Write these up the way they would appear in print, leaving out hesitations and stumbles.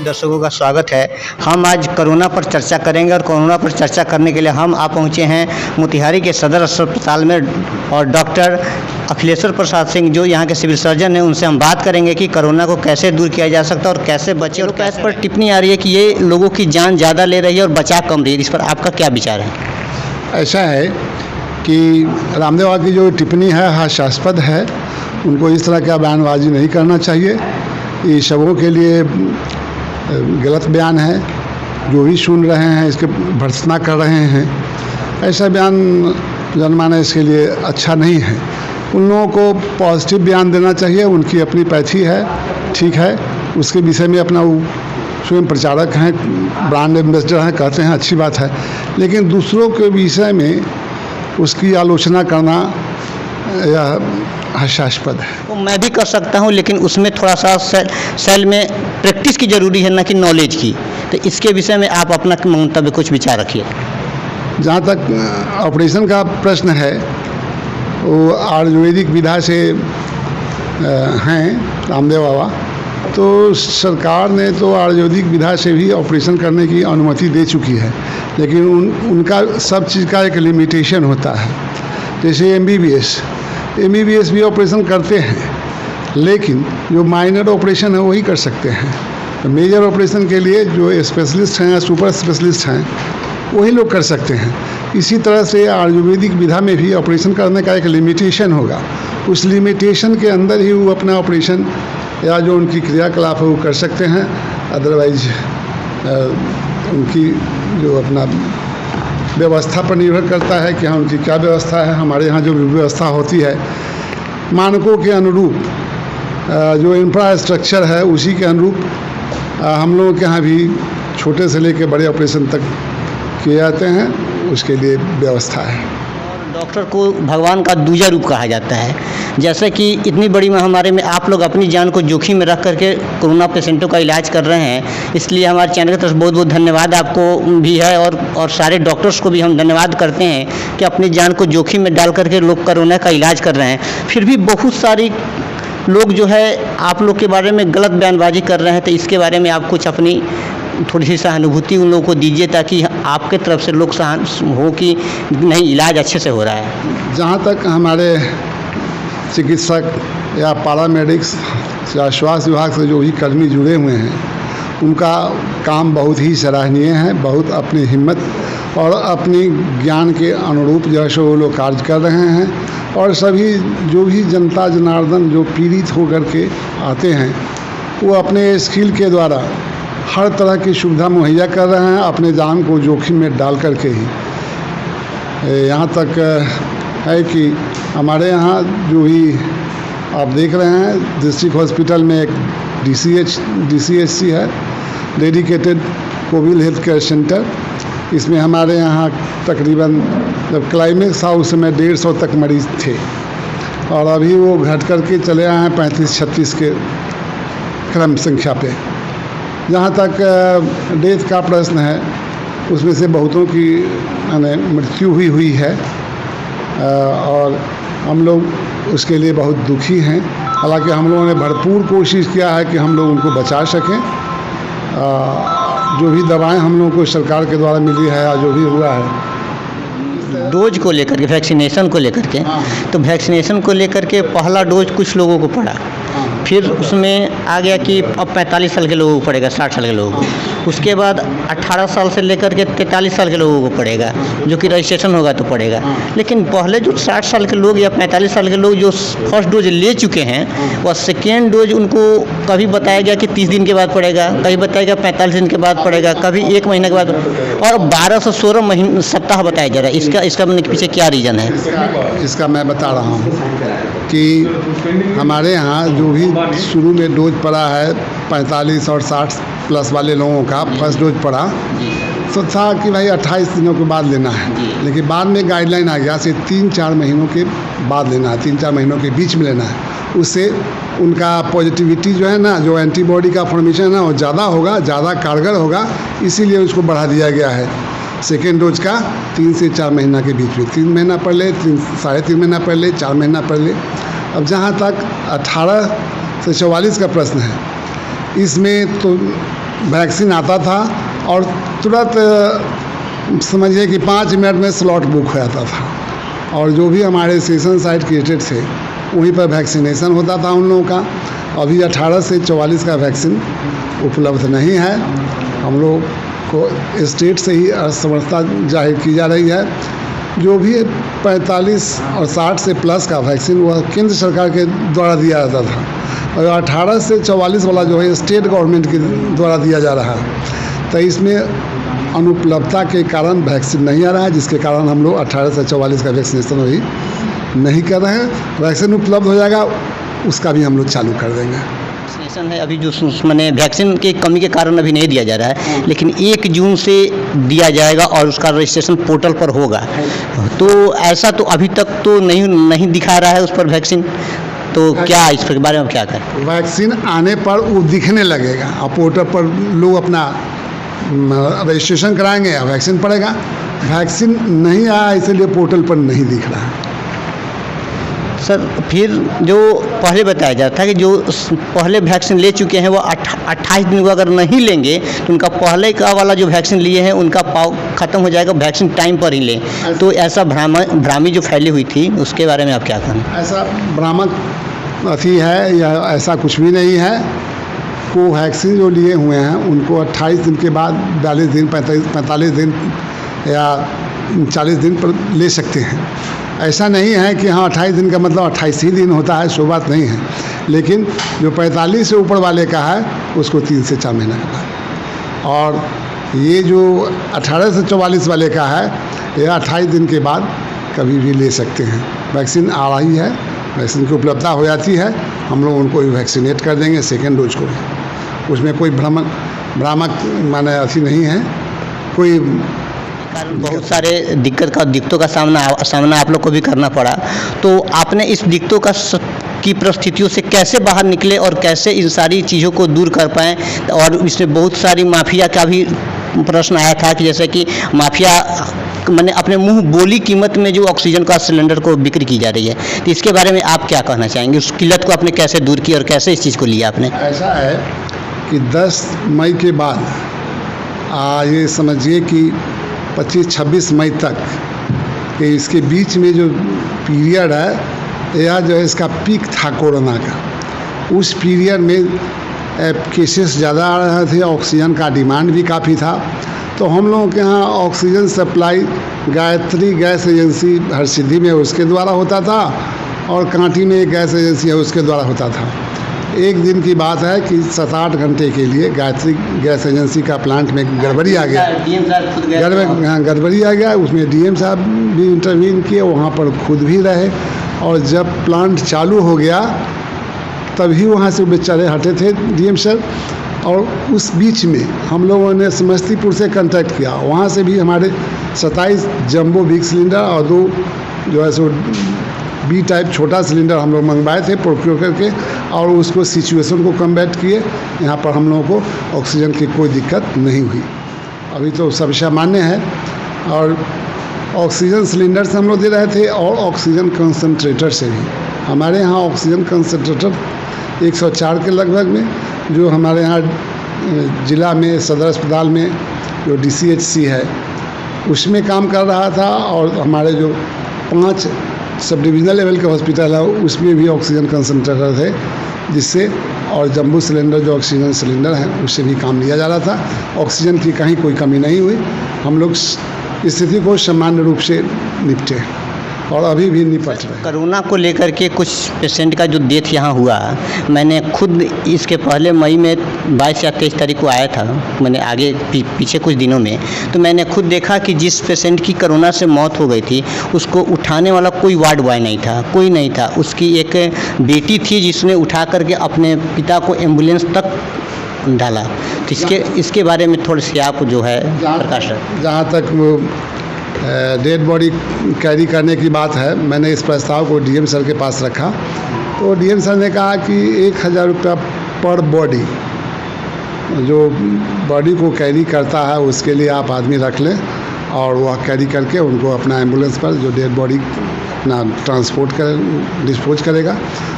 दर्शकों का स्वागत है। हम आज कोरोना पर चर्चा करेंगे और कोरोना पर चर्चा करने के लिए हम आ पहुँचे हैं मोतिहारी के सदर अस्पताल में और डॉक्टर अखिलेश्वर प्रसाद सिंह जो यहाँ के सिविल सर्जन हैं उनसे हम बात करेंगे कि कोरोना को कैसे दूर किया जा सकता है और कैसे बचे। और इस पर टिप्पणी आ रही है कि ये लोगों की जान ज़्यादा ले रही है और बचाव कम रही है। इस पर आपका क्या विचार है? ऐसा है कि रामदेव बाबा की जो टिप्पणी है हास्यास्पद है। उनको इस तरह का बयानबाजी नहीं करना चाहिए। ये सबों के लिए गलत बयान है। जो भी सुन रहे हैं इसके भर्त्सना कर रहे हैं, ऐसा बयान जनमानस के लिए अच्छा नहीं है। उन लोगों को पॉजिटिव बयान देना चाहिए। उनकी अपनी पैथी है, ठीक है, उसके विषय में अपना वो स्वयं प्रचारक हैं, ब्रांड एम्बेसडर हैं, कहते हैं, अच्छी बात है। लेकिन दूसरों के विषय में उसकी आलोचना करना यह हास्यास्पद है। तो मैं भी कर सकता हूँ, लेकिन उसमें थोड़ा सा सेल में प्रैक्टिस की ज़रूरी है, ना कि नॉलेज की। तो इसके विषय में आप अपना मंतव्य कुछ विचार रखिए। जहाँ तक ऑपरेशन का प्रश्न है, वो आयुर्वेदिक विधा से हैं रामदेव बाबा, तो सरकार ने तो आयुर्वेदिक विधा से भी ऑपरेशन करने की अनुमति दे चुकी है। लेकिन उनका सब चीज़ का एक लिमिटेशन होता है। जैसे एमबीबीएस भी ऑपरेशन करते हैं, लेकिन जो माइनर ऑपरेशन है वही कर सकते हैं। तो मेजर ऑपरेशन के लिए जो स्पेशलिस्ट हैं या सुपर स्पेशलिस्ट हैं वही लोग कर सकते हैं। इसी तरह से आयुर्वेदिक विधा में भी ऑपरेशन करने का एक लिमिटेशन होगा। उस लिमिटेशन के अंदर ही वो अपना ऑपरेशन या जो उनकी क्रियाकलाप है वो कर सकते हैं। अदरवाइज उनकी जो अपना व्यवस्था पर निर्भर करता है कि हाँ उनकी क्या व्यवस्था है। हमारे यहाँ जो व्यवस्था होती है मानकों के अनुरूप, जो इंफ्रास्ट्रक्चर है उसी के अनुरूप हम लोगों के यहाँ भी छोटे से लेकर बड़े ऑपरेशन तक किए जाते हैं। उसके लिए व्यवस्था है। डॉक्टर को भगवान का दूजा रूप कहा जाता है। जैसे कि इतनी बड़ी महामारी में आप लोग अपनी जान को जोखिम में रख करके कोरोना पेशेंटों का इलाज कर रहे हैं, इसलिए हमारे चैनल की तरफ से बहुत बहुत धन्यवाद आपको भी है और सारे डॉक्टर्स को भी हम धन्यवाद करते हैं कि अपनी जान को जोखिम में डाल करके लोग कोरोना का इलाज कर रहे हैं। फिर भी बहुत सारी लोग जो है आप लोग के बारे में गलत बयानबाजी कर रहे हैं। तो इसके बारे में आप कुछ अपनी थोड़ी सी सहानुभूति उन लोगों को दीजिए, ताकि आपके तरफ से लोग हो कि नहीं इलाज अच्छे से हो रहा है। जहाँ तक हमारे चिकित्सक या पैरामेडिक्स या स्वास्थ्य विभाग से जो भी कर्मी जुड़े हुए हैं, उनका काम बहुत ही सराहनीय है। बहुत अपनी हिम्मत और अपनी ज्ञान के अनुरूप जो है वो लोग कार्य कर रहे हैं। और सभी जो भी जनता जनार्दन जो पीड़ित होकर के आते हैं, वो अपने स्किल के द्वारा हर तरह की सुविधा मुहैया कर रहे हैं, अपने जान को जोखिम में डाल करके ही। यहाँ तक है कि हमारे यहाँ जो भी आप देख रहे हैं डिस्ट्रिक्ट हॉस्पिटल में एक DCHC है, dedicated Covid health care centre. इसमें हमारे यहाँ तकरीबन जब क्लाइमेक्स था उस समय 150 तक मरीज़ थे, और अभी वो घट करके चले आए हैं 35-36 के क्रम संख्या पे। जहाँ तक डेथ का प्रश्न है, उसमें से बहुतों की मृत्यु हुई है, और हम लोग उसके लिए बहुत दुखी हैं। हालांकि हम लोगों ने भरपूर कोशिश किया है कि हम लोग उनको बचा सकें। जो भी दवाएं हम लोगों को सरकार के द्वारा मिली है या जो भी हुआ है, डोज को लेकर के, वैक्सीनेशन को लेकर के, तो वैक्सीनेशन को लेकर के पहला डोज कुछ लोगों को पड़ा, फिर उसमें आ गया कि अब 45 साल के लोगों को पड़ेगा, 60 साल के लोगों को। उसके बाद 18 साल से लेकर के 43 साल के लोगों को पड़ेगा, जो कि रजिस्ट्रेशन होगा तो पड़ेगा। लेकिन पहले जो 60 साल के लोग या 45 साल के लोग जो फर्स्ट डोज ले चुके हैं, वह सेकेंड डोज उनको कभी बताया गया कि 30 दिन के बाद पड़ेगा, कभी बताया गया 45 दिन के बाद पड़ेगा, कभी 1 महीने के बाद, और 12 से 16 सप्ताह बताया जा रहा है। इसका पीछे क्या रीज़न है? इसका मैं बता रहा हूँ कि हमारे यहाँ जो भी शुरू में डोज पड़ा है 45 और 60 प्लस वाले लोगों का फर्स्ट डोज पड़ा, तो था कि भाई 28 दिनों के बाद लेना है। लेकिन बाद में गाइडलाइन आ गया से 3-4 महीनों के बाद लेना है, 3-4 महीनों के बीच में लेना है। उससे उनका पॉजिटिविटी जो है ना, जो एंटीबॉडी का फॉर्मेशन है ना, वो ज़्यादा होगा, ज़्यादा कारगर होगा। इसीलिए उसको बढ़ा दिया गया है सेकेंड डोज का 3 से 4 महीना के बीच में। 3 महीना पढ़ ले, 3-3.5 महीना पढ़ ले, 4 महीना पढ़ ले। अब जहाँ तक 18 से 44 का प्रश्न है, इसमें तो वैक्सीन आता था और तुरंत समझिए कि 5 मिनट में स्लॉट बुक हो जाता था और जो भी हमारे सेशन साइट क्रिएटेड थे वहीं पर वैक्सीनेशन होता था उन लोगों का। अभी 18 से 44 का वैक्सीन उपलब्ध नहीं है। हम लोग को स्टेट से ही असमर्थता जाहिर की जा रही है। जो भी 45 और 60 से प्लस का वैक्सीन वह केंद्र सरकार के द्वारा दिया जाता था और 18 से 44 वाला जो है स्टेट गवर्नमेंट के द्वारा दिया जा रहा है। तो इसमें अनुपलब्धता के कारण वैक्सीन नहीं आ रहा है, जिसके कारण हम लोग 18 से 44 का वैक्सीनेशन अभी नहीं कर रहे हैं। वैक्सीन उपलब्ध हो जाएगा उसका भी हम लोग चालू कर देंगे। वैक्सीनेशन है अभी जो मैंने वैक्सीन की कमी के कारण अभी नहीं दिया जा रहा है, लेकिन 1 जून से दिया जाएगा और उसका रजिस्ट्रेशन पोर्टल पर होगा। तो ऐसा तो अभी तक तो नहीं दिखा रहा है उस पर वैक्सीन, तो क्या इसके बारे में क्या करें? वैक्सीन आने पर वो दिखने लगेगा और पोर्टल पर लोग अपना रजिस्ट्रेशन कराएंगे या वैक्सीन पड़ेगा। वैक्सीन नहीं आया इसलिए पोर्टल पर नहीं दिख रहा है। सर फिर जो पहले बताया जाता है कि जो पहले वैक्सीन ले चुके हैं वो 28 दिन को अगर नहीं लेंगे तो उनका पहले का वाला जो वैक्सीन लिए हैं उनका पाव ख़त्म हो जाएगा, वैक्सीन टाइम पर ही लें। तो ऐसा भ्रामी जो फैली हुई थी उसके बारे में आप क्या कहें? ऐसा भ्रामक अथी है या ऐसा कुछ भी नहीं है। कोवैक्सीन जो लिए हुए हैं उनको 28 दिन के बाद 42 दिन 45 दिन या 40 दिन पर ले सकते हैं। ऐसा नहीं है कि हाँ 28 दिन का मतलब 28 ही दिन होता है, सो बात नहीं है। लेकिन जो 45 से ऊपर वाले का है उसको 3 से 4 महीना का है और ये जो 18 से 44 वाले का है ये 28 दिन के बाद कभी भी ले सकते हैं। वैक्सीन आ रही है, वैक्सीन की उपलब्धता हो जाती है, हम लोग उनको भी वैक्सीनेट कर देंगे सेकेंड डोज को। उसमें कोई भ्रामक माने अथी नहीं है। कोई बहुत सारे दिक्कतों का सामना आप लोग को भी करना पड़ा, तो आपने इस दिक्कतों की परिस्थितियों से कैसे बाहर निकले और कैसे इन सारी चीज़ों को दूर कर पाएँ? और इसमें बहुत सारी माफिया का भी प्रश्न आया था कि जैसे कि माफिया मैंने अपने मुंह बोली कीमत में जो ऑक्सीजन का सिलेंडर को बिक्री की जा रही है, तो इसके बारे में आप क्या कहना चाहेंगे? उस किल्लत को आपने कैसे दूर की और कैसे इस चीज़ को लिया आपने? ऐसा है कि 10 मई के बाद ये समझिए कि 25-26 मई तक कि इसके बीच में जो पीरियड है या जो है इसका पीक था कोरोना का, उस पीरियड में केसेस ज़्यादा आ रहे थे, ऑक्सीजन का डिमांड भी काफ़ी था। तो हम लोगों के यहाँ oxygen supply Gayatri gas agency Harsiddhi में उसके द्वारा होता था और कांटी में एक गैस एजेंसी है उसके द्वारा होता था। एक दिन की बात है कि 7-8 घंटे के लिए गायत्री गैस एजेंसी का प्लांट में गड़बड़ी आ गया। गड़बड़ी आ गया, उसमें डीएम साहब भी इंटरवीन किए, वहाँ पर खुद भी रहे और जब प्लांट चालू हो गया तभी वहाँ से बेचारे हटे थे डीएम सर। और उस बीच में हम लोगों ने समस्तीपुर से कांटेक्ट किया, वहाँ से भी हमारे 27 जंबो बिग सिलेंडर और 2 जो है सो बी टाइप छोटा सिलेंडर हम लोग मंगवाए थे प्रोक्योर करके और उसको सिचुएशन को कम्बैट किए। यहाँ पर हम लोगों को ऑक्सीजन की कोई दिक्कत नहीं हुई। अभी तो सब सामान्य है और ऑक्सीजन सिलेंडर से हम लोग दे रहे थे और ऑक्सीजन कंसनट्रेटर से भी। हमारे यहाँ ऑक्सीजन कंसनट्रेटर 104 के लगभग में जो हमारे यहाँ ज़िला में सदर अस्पताल में जो DCHC है उसमें काम कर रहा था और हमारे जो 5 सब डिविजनल लेवल के हॉस्पिटल है उसमें भी ऑक्सीजन कंसनट्रेटर थे, जिससे और जंबू सिलेंडर जो ऑक्सीजन सिलेंडर है उससे भी काम लिया जा रहा था। ऑक्सीजन की कहीं कोई कमी नहीं हुई। हम लोग स्थिति को सामान्य रूप से निपटे और अभी भी निपट रहे। कोरोना को लेकर के कुछ पेशेंट का जो डेथ यहाँ हुआ, मैंने खुद इसके पहले मई में 22 या 23 तारीख को आया था, मैंने आगे पीछे कुछ दिनों में, तो मैंने खुद देखा कि जिस पेशेंट की कोरोना से मौत हो गई थी उसको उठाने वाला कोई वार्ड बॉय नहीं था, कोई नहीं था। उसकी एक बेटी थी जिसने उठा करके अपने पिता को एम्बुलेंस तक डाला। तो इसके बारे में थोड़ी सी आप जो है प्रकाश, जहाँ तक वो डेड बॉडी कैरी करने की बात है, मैंने इस प्रस्ताव को डीएम सर के पास रखा तो डीएम सर ने कहा कि 1000 रुपया पर बॉडी जो बॉडी को कैरी करता है उसके लिए आप आदमी रख लें और वह कैरी करके उनको अपना एम्बुलेंस पर जो डेड बॉडी अपना ट्रांसपोर्ट कर डिस्पोज करेगा।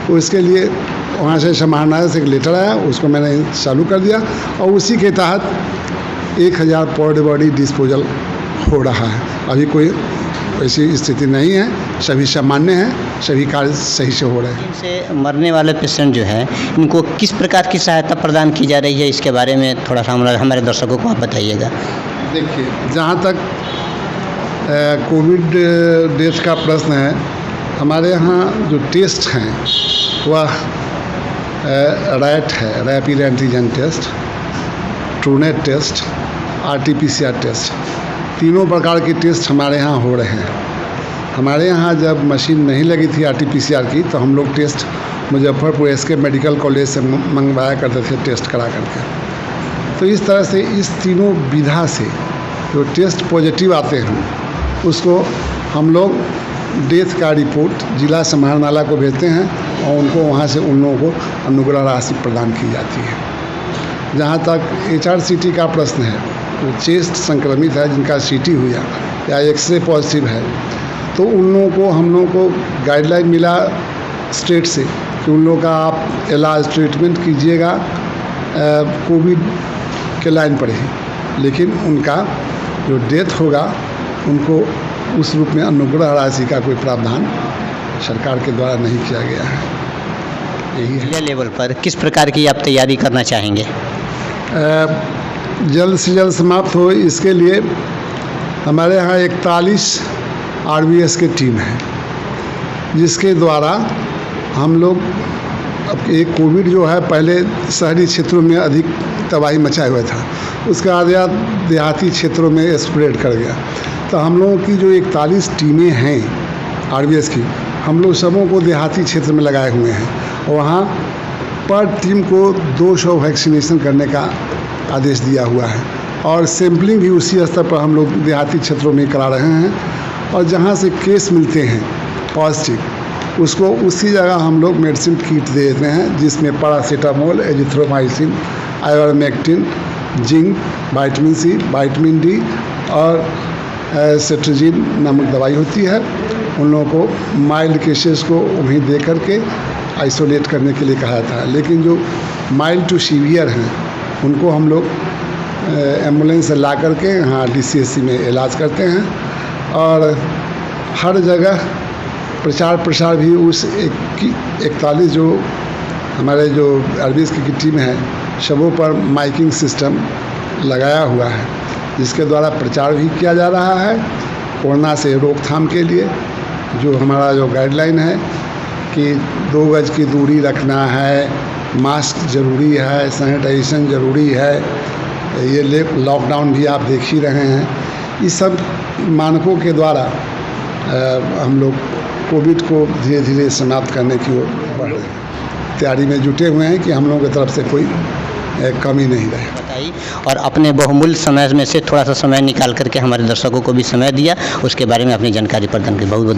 तो इसके लिए वहाँ से समाहरणालय से एक लेटर आया, उसको मैंने चालू कर दिया और उसी के तहत 1000 पर बॉडी डिस्पोजल हो रहा है। अभी कोई ऐसी स्थिति नहीं है, सभी सामान्य हैं, सभी कार्य सही से हो रहे हैं। इनसे मरने वाले पेशेंट जो हैं इनको किस प्रकार की सहायता प्रदान की जा रही है, इसके बारे में थोड़ा सा हमारे दर्शकों को आप बताइएगा। देखिए, जहाँ तक कोविड डेथ का प्रश्न है, हमारे यहाँ जो टेस्ट हैं वह रैट है, rapid antigen test, Truenat test, RT-PCR test, तीनों प्रकार के टेस्ट हमारे यहाँ हो रहे हैं। हमारे यहाँ जब मशीन नहीं लगी थी RT-PCR की, तो हम लोग test Muzaffarpur SK medical college से मंगवाया करते थे टेस्ट करा करके। तो इस तरह से इस तीनों विधा से जो टेस्ट पॉजिटिव आते हैं उसको हम लोग डेथ का रिपोर्ट जिला समाहरणालय को भेजते हैं और उनको वहाँ से उन लोगों को अनुग्रह राशि प्रदान की जाती है। जहाँ तक HRCT का प्रश्न है, जो चेस्ट संक्रमित है जिनका CT हुआ या एक्सरे पॉजिटिव है, तो उन लोगों को हम लोगों को गाइडलाइन मिला स्टेट से कि उन लोगों का आप इलाज ट्रीटमेंट कीजिएगा कोविड के लाइन पर ही, लेकिन उनका जो डेथ होगा उनको उस रूप में अनुग्रह राशि का कोई प्रावधान सरकार के द्वारा नहीं किया गया है। यही है। जिला लेवल पर किस प्रकार की आप तैयारी करना चाहेंगे? जल्द से जल्द समाप्त हो, इसके लिए हमारे यहाँ 41 RBS की टीम है, जिसके द्वारा हम लोग अब एक कोविड जो है पहले शहरी क्षेत्रों में अधिक तबाही मचाए हुआ था, उसके बाद देहाती क्षेत्रों में स्प्रेड कर गया। तो हम लोगों की जो 41 टीमें हैं RBS की, हम लोग सबों को देहाती क्षेत्र में लगाए हुए हैं और वहाँ पर टीम को 200 वैक्सीनेशन करने का आदेश दिया हुआ है और सैम्पलिंग भी उसी स्तर पर हम लोग देहाती क्षेत्रों में करा रहे हैं और जहाँ से केस मिलते हैं पॉजिटिव उसको उसी जगह हम लोग मेडिसिन किट दे देते हैं, जिसमें paracetamol, azithromycin, ivermectin, zinc, vitamin C, vitamin D और सेट्रिजिन नामक दवाई होती है। उन लोगों को माइल्ड केसेस को उन्हें दे करके आइसोलेट करने के लिए कहा था, लेकिन जो माइल्ड टू सीवियर हैं उनको हम लोग एम्बुलेंस से ला करके यहाँ DCSC में इलाज करते हैं और हर जगह प्रचार प्रसार भी उस 41 जो हमारे जो RBS की टीम है सबों पर माइकिंग सिस्टम लगाया हुआ है, जिसके द्वारा प्रचार भी किया जा रहा है कोरोना से रोकथाम के लिए। जो हमारा जो गाइडलाइन है कि 2 गज की दूरी रखना है, मास्क ज़रूरी है, सैनिटाइजेशन ज़रूरी है, ये लॉकडाउन भी आप देख ही रहे हैं। इस सब मानकों के द्वारा हम लोग कोविड को धीरे धीरे समाप्त करने की ओर बढ़ रहे हैं, तैयारी में जुटे हुए हैं कि हम लोगों की तरफ से कोई कमी नहीं रहे। बताइए, और अपने बहुमूल्य समय में से थोड़ा सा समय निकाल करके हमारे दर्शकों को भी समय दिया, उसके बारे में अपनी जानकारी प्रदान की बहुत बहुत